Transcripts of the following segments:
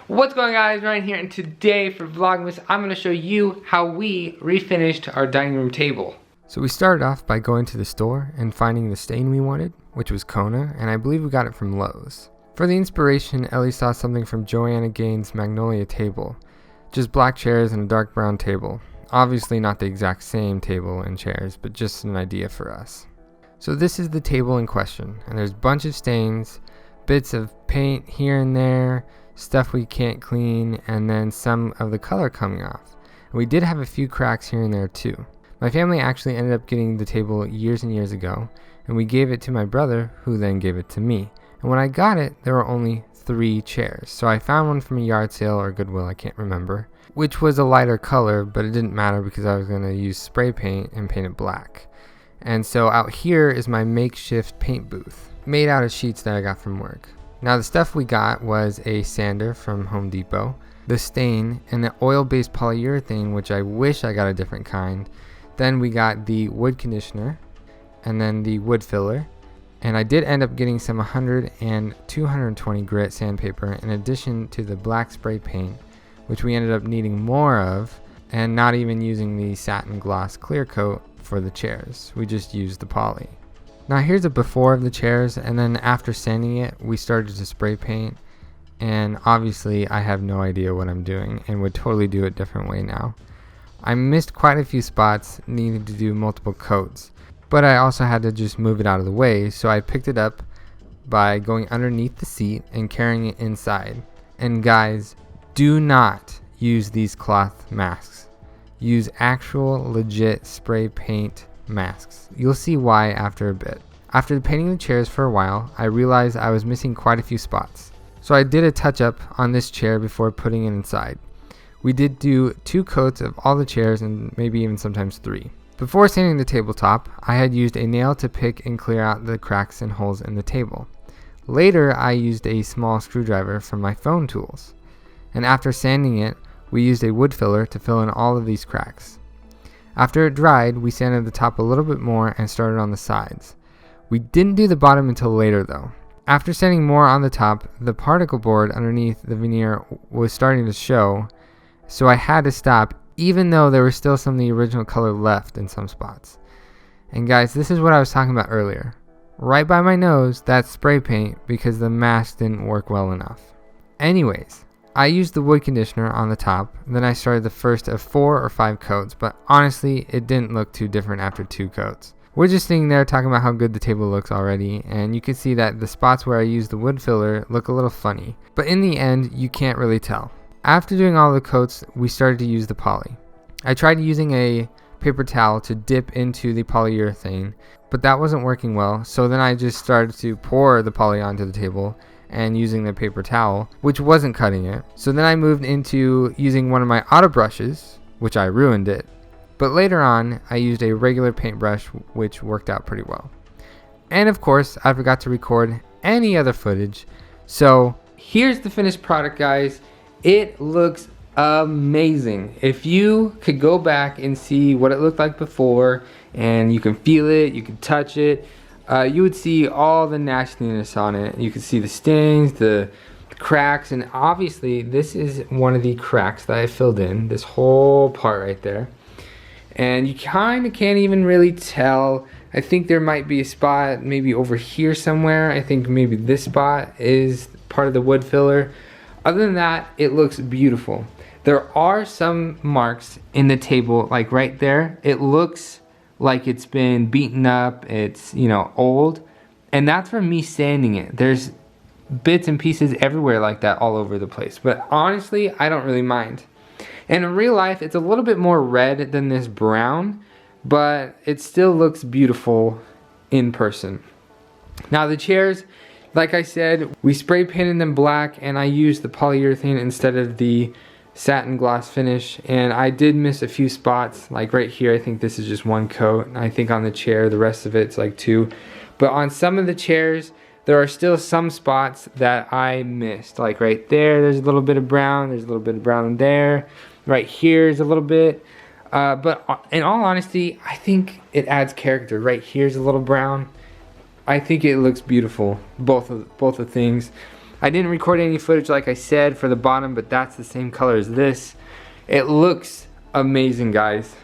What's going on, guys? Ryan here, and today for Vlogmas I'm going to show you how we refinished our dining room table. So we started off by going to the store and finding the stain we wanted, which was Kona, and I believe we got it from Lowe's. For the inspiration, Ellie saw something from Joanna Gaines' Magnolia table, just black chairs and a dark brown table. Obviously not the exact same table and chairs, but just an idea for us. So this is the table in question, and there's a bunch of stains, bits of paint here and there, stuff we can't clean, and then some of the color coming off. We did have a few cracks here and there too. My family actually ended up getting the table years and years ago, and we gave it to my brother, who then gave it to me. And when I got it, there were only 3 chairs. So I found one from a yard sale or Goodwill, I can't remember, which was a lighter color, but it didn't matter because I was going to use spray paint and paint it black. And so out here is my makeshift paint booth, made out of sheets that I got from work. Now the stuff we got was a sander from Home Depot, the stain, and the oil-based polyurethane, which I wish I got a different kind. Then we got the wood conditioner, and then the wood filler. And I did end up getting some 100 and 220 grit sandpaper in addition to the black spray paint, which we ended up needing more of, and not even using the satin gloss clear coat for the chairs. We just used the poly. Now here's a before of the chairs, and then after sanding it, we started to spray paint, and obviously I have no idea what I'm doing and would totally do it a different way now. I missed quite a few spots, needed to do multiple coats, but I also had to just move it out of the way, so I picked it up by going underneath the seat and carrying it inside. And guys, do not use these cloth masks. Use actual legit spray paint masks. You'll see why after a bit. After painting the chairs for a while, I realized I was missing quite a few spots. So I did a touch up on this chair before putting it inside. We did do 2 coats of all the chairs and maybe even sometimes 3. Before sanding the tabletop, I had used a nail to pick and clear out the cracks and holes in the table. Later, I used a small screwdriver from my phone tools. And after sanding it, we used a wood filler to fill in all of these cracks. After it dried, we sanded the top a little bit more and started on the sides. We didn't do the bottom until later though. After sanding more on the top, the particle board underneath the veneer was starting to show, so I had to stop even though there was still some of the original color left in some spots. And guys, this is what I was talking about earlier. Right by my nose, that's spray paint because the mask didn't work well enough. Anyways, I used the wood conditioner on the top, then I started the first of 4 or 5 coats, but honestly, it didn't look too different after 2 coats. We're just sitting there talking about how good the table looks already, and you can see that the spots where I used the wood filler look a little funny, but in the end, you can't really tell. After doing all the coats, we started to use the poly. I tried using a paper towel to dip into the polyurethane, but that wasn't working well, so then I just started to pour the poly onto the table and using the paper towel, which wasn't cutting it. So then I moved into using one of my auto brushes, which I ruined it. But later on, I used a regular paintbrush, which worked out pretty well. And of course, I forgot to record any other footage. So Here's the finished product, guys. It looks amazing. If you could go back and see what it looked like before, and you can feel it, you can touch it, you would see all the nastiness on it. You could see the stains, the cracks, and obviously this is one of the cracks that I filled in, this whole part right there. And you kind of can't even really tell. I think there might be a spot maybe over here somewhere. I think maybe this spot is part of the wood filler. Other than that, it looks beautiful. There are some marks in the table, like right there. It looks like it's been beaten up, it's, you know, old, and that's from me sanding it. There's bits and pieces everywhere like that all over the place, but honestly, I don't really mind. And in real life, it's a little bit more red than this brown, but it still looks beautiful in person. Now the chairs, like I said, we spray painted them black, and I used the polyurethane instead of the satin gloss finish, and I did miss a few spots, like right here. I think this is just 1 coat. I think on the chair the rest of it's like 2, but on some of the chairs there are still some spots that I missed, like right there there's a little bit of brown, there's a little bit of brown there, right here is a little bit, but in all honesty, I think it adds character. Right here's a little brown. I think it looks beautiful, both of things. I didn't record any footage like I said for the bottom, but that's the same color as this. It looks amazing, guys.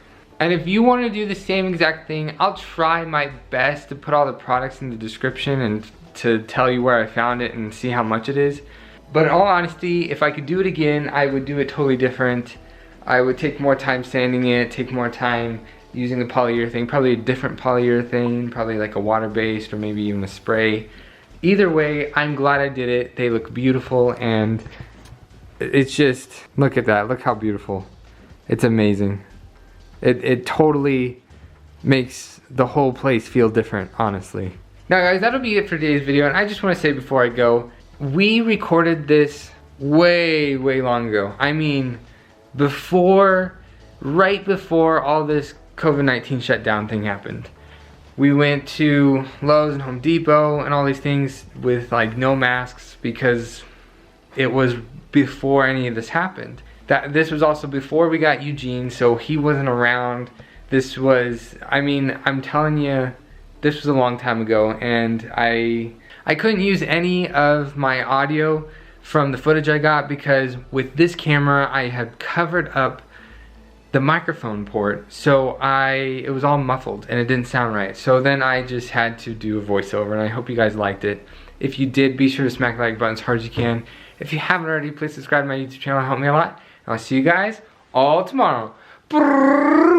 And if you want to do the same exact thing, I'll try my best to put all the products in the description and to tell you where I found it and see how much it is. But in all honesty, if I could do it again, I would do it totally different. I would take more time sanding it, take more time using the polyurethane, probably a different polyurethane, probably like a water-based or maybe even a spray. Either way, I'm glad I did it. They look beautiful, and it's just, look at that, look how beautiful. It's amazing. It totally makes the whole place feel different, honestly. Now guys, that'll be it for today's video, and I just want to say before I go, we recorded this way long ago. I mean, right before all this COVID-19 shutdown thing happened. We went to Lowe's and Home Depot and all these things with like no masks because it was before any of this happened. This was also before we got Eugene, so he wasn't around. This was, I mean, I'm telling you, this was a long time ago, and I couldn't use any of my audio from the footage I got because with this camera I had covered up the microphone port, so it was all muffled and it didn't sound right. So then I just had to do a voiceover, and I hope you guys liked it. If you did, be sure to smack the like button as hard as you can. If you haven't already, please subscribe to my YouTube channel. It'll help me a lot. I'll see you guys all tomorrow.